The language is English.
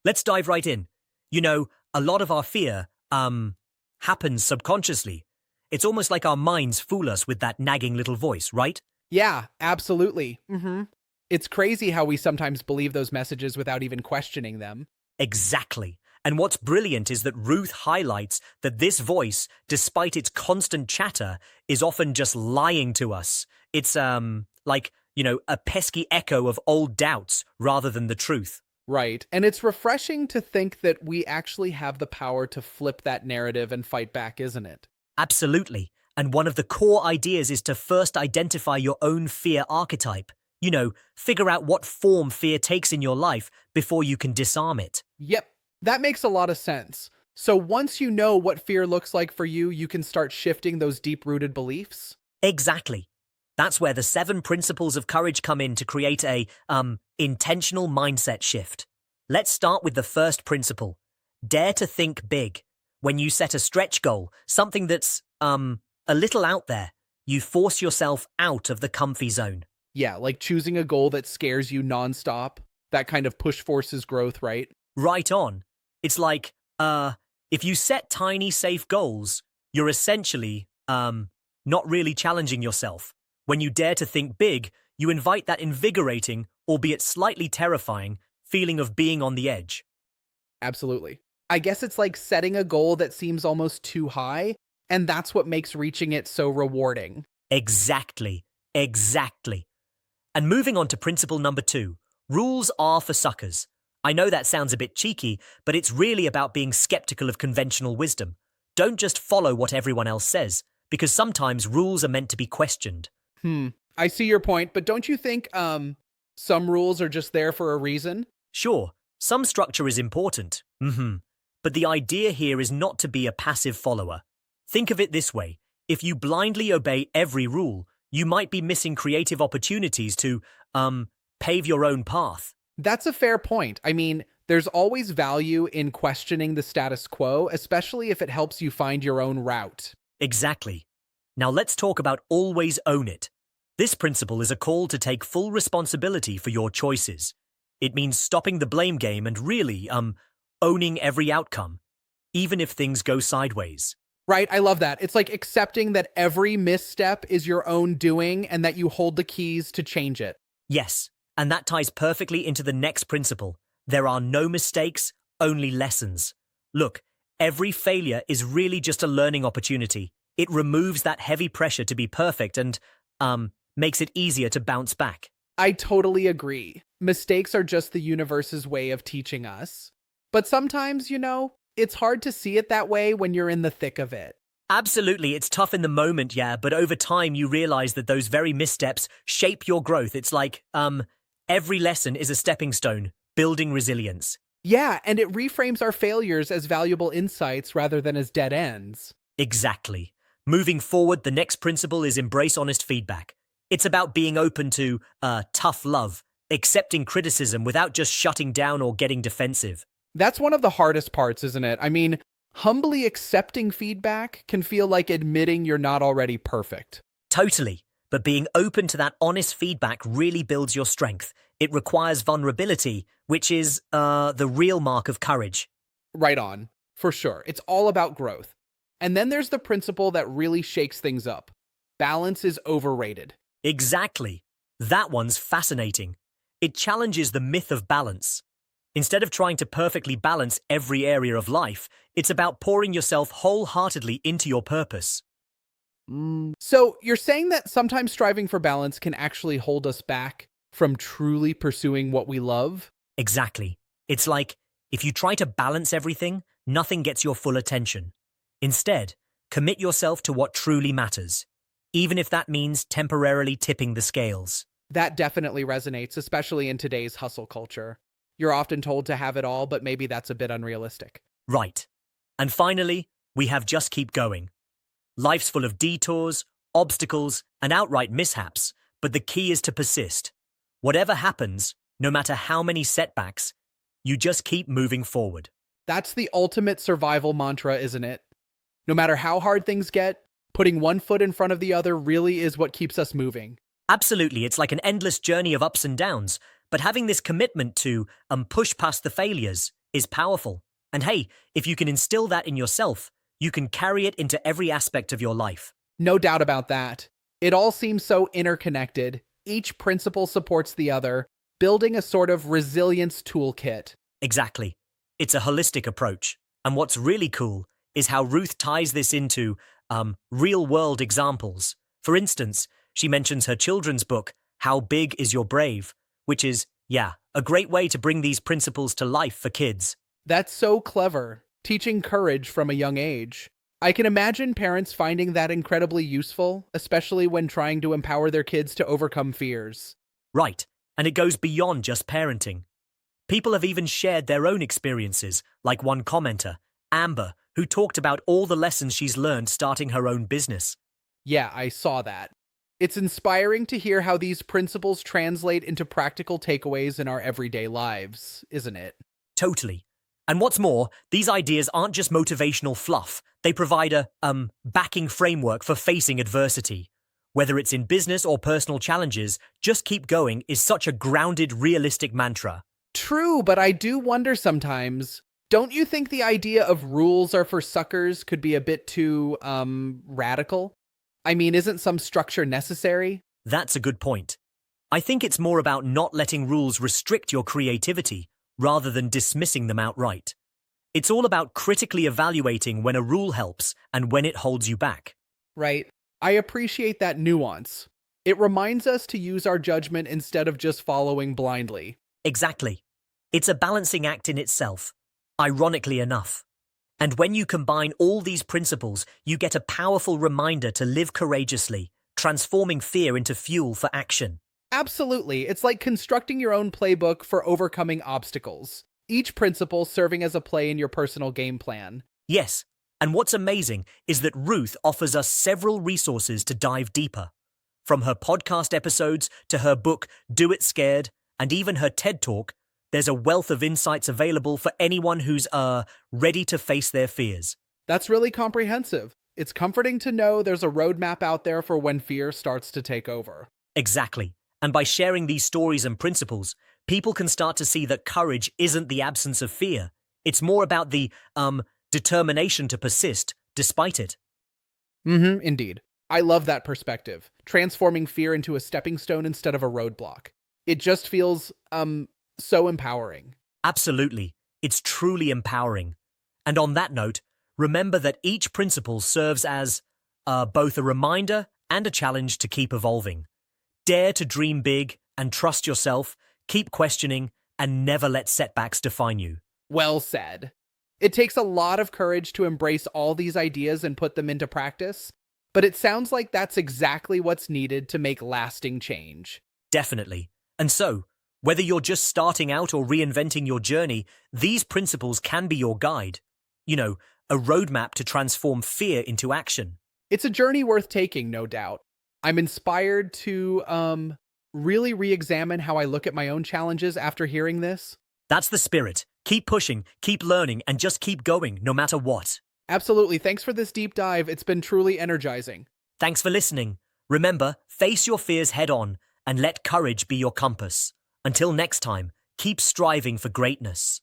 Let's dive right in. A lot of our fear, happens subconsciously. It's almost like our minds fool us with that nagging little voice, right? Yeah, absolutely. It's crazy how we sometimes believe those messages without even questioning them. Exactly. And what's brilliant is that Ruth highlights that this voice, despite its constant chatter, is often just lying to us. It's, a pesky echo of old doubts rather than the truth. Right. And it's refreshing to think that we actually have the power to flip that narrative and fight back, isn't it? Absolutely. And one of the core ideas is to first identify your own fear archetype. Figure out what form fear takes in your life before you can disarm it. Yep. That makes a lot of sense. So once you know what fear looks like for you, you can start shifting those deep rooted beliefs. Exactly. That's where the 7 principles of courage come in to create a, intentional mindset shift. Let's start with the first principle. Dare to think big. When you set a stretch goal, something that's, a little out there, you force yourself out of the comfy zone. Yeah, like choosing a goal that scares you nonstop. That kind of push forces growth, right? Right on. It's like, if you set tiny, safe goals, you're essentially, not really challenging yourself. When you dare to think big, you invite that invigorating, albeit slightly terrifying, feeling of being on the edge. Absolutely. I guess it's like setting a goal that seems almost too high, and that's what makes reaching it so rewarding. Exactly. Exactly. And moving on to principle number 2, rules are for suckers. I know that sounds a bit cheeky, but it's really about being skeptical of conventional wisdom. Don't just follow what everyone else says, because sometimes rules are meant to be questioned. I see your point, but don't you think some rules are just there for a reason? Sure, some structure is important, but the idea here is not to be a passive follower. Think of it this way. If you blindly obey every rule, you might be missing creative opportunities to, pave your own path. That's a fair point. I mean, there's always value in questioning the status quo, especially if it helps you find your own route. Exactly. Now let's talk about always own it. This principle is a call to take full responsibility for your choices. It means stopping the blame game and really, owning every outcome, even if things go sideways. Right? I love that. It's like accepting that every misstep is your own doing and that you hold the keys to change it. Yes, and that ties perfectly into the next principle. There are no mistakes, only lessons. Look, every failure is really just a learning opportunity. It removes that heavy pressure to be perfect and, makes it easier to bounce back. I totally agree. Mistakes are just the universe's way of teaching us. But sometimes, it's hard to see it that way when you're in the thick of it. Absolutely, it's tough in the moment, yeah, but over time you realize that those very missteps shape your growth. It's like, every lesson is a stepping stone, building resilience. Yeah, and it reframes our failures as valuable insights rather than as dead ends. Exactly. Moving forward, the next principle is embrace honest feedback. It's about being open to, tough love, accepting criticism without just shutting down or getting defensive. That's one of the hardest parts, isn't it? I mean, humbly accepting feedback can feel like admitting you're not already perfect. Totally. But being open to that honest feedback really builds your strength. It requires vulnerability, which is, the real mark of courage. Right on, for sure. It's all about growth. And then there's the principle that really shakes things up. Balance is overrated. Exactly. That one's fascinating. It challenges the myth of balance. Instead of trying to perfectly balance every area of life, it's about pouring yourself wholeheartedly into your purpose. So you're saying that sometimes striving for balance can actually hold us back from truly pursuing what we love? Exactly. It's like, if you try to balance everything, nothing gets your full attention. Instead, commit yourself to what truly matters, even if that means temporarily tipping the scales. That definitely resonates, especially in today's hustle culture. You're often told to have it all, but maybe that's a bit unrealistic. Right. And finally, we have just keep going. Life's full of detours, obstacles, and outright mishaps, but the key is to persist. Whatever happens, no matter how many setbacks, you just keep moving forward. That's the ultimate survival mantra, isn't it? No matter how hard things get, putting one foot in front of the other really is what keeps us moving. Absolutely, it's like an endless journey of ups and downs, but having this commitment to push past the failures, is powerful. And hey, if you can instill that in yourself, you can carry it into every aspect of your life. No doubt about that. It all seems so interconnected. Each principle supports the other, building a sort of resilience toolkit. Exactly. It's a holistic approach. And what's really cool is how Ruth ties this into real-world examples. For instance, she mentions her children's book, How Big Is Your Brave, which is, a great way to bring these principles to life for kids. That's so clever, teaching courage from a young age. I can imagine parents finding that incredibly useful, especially when trying to empower their kids to overcome fears. Right, and it goes beyond just parenting. People have even shared their own experiences, like one commenter, Amber, who talked about all the lessons she's learned starting her own business. Yeah, I saw that. It's inspiring to hear how these principles translate into practical takeaways in our everyday lives, isn't it? Totally. And what's more, these ideas aren't just motivational fluff. They provide a, backing framework for facing adversity. Whether it's in business or personal challenges, just keep going is such a grounded, realistic mantra. True, but I do wonder sometimes, don't you think the idea of rules are for suckers could be a bit too, radical? I mean, isn't some structure necessary? That's a good point. I think it's more about not letting rules restrict your creativity, rather than dismissing them outright. It's all about critically evaluating when a rule helps and when it holds you back. Right. I appreciate that nuance. It reminds us to use our judgment instead of just following blindly. Exactly. It's a balancing act in itself, ironically enough. And when you combine all these principles, you get a powerful reminder to live courageously, transforming fear into fuel for action. Absolutely. It's like constructing your own playbook for overcoming obstacles, each principle serving as a play in your personal game plan. Yes, and what's amazing is that Ruth offers us several resources to dive deeper. From her podcast episodes to her book, Do It Scared, and even her TED Talk, there's a wealth of insights available for anyone who's, ready to face their fears. That's really comprehensive. It's comforting to know there's a roadmap out there for when fear starts to take over. Exactly. And by sharing these stories and principles, people can start to see that courage isn't the absence of fear. It's more about the, determination to persist despite it. Indeed. I love that perspective. Transforming fear into a stepping stone instead of a roadblock. It just feels, so empowering. Absolutely. It's truly empowering. And on that note, remember that each principle serves as both a reminder and a challenge to keep evolving. Dare to dream big and trust yourself, keep questioning, and never let setbacks define you. Well said. It takes a lot of courage to embrace all these ideas and put them into practice, but it sounds like that's exactly what's needed to make lasting change. Definitely. And so, whether you're just starting out or reinventing your journey, these principles can be your guide. You know, a roadmap to transform fear into action. It's a journey worth taking, no doubt. I'm inspired to, really re-examine how I look at my own challenges after hearing this. That's the spirit. Keep pushing, keep learning, and just keep going, no matter what. Absolutely. Thanks for this deep dive. It's been truly energizing. Thanks for listening. Remember, face your fears head on and let courage be your compass. Until next time, keep striving for greatness.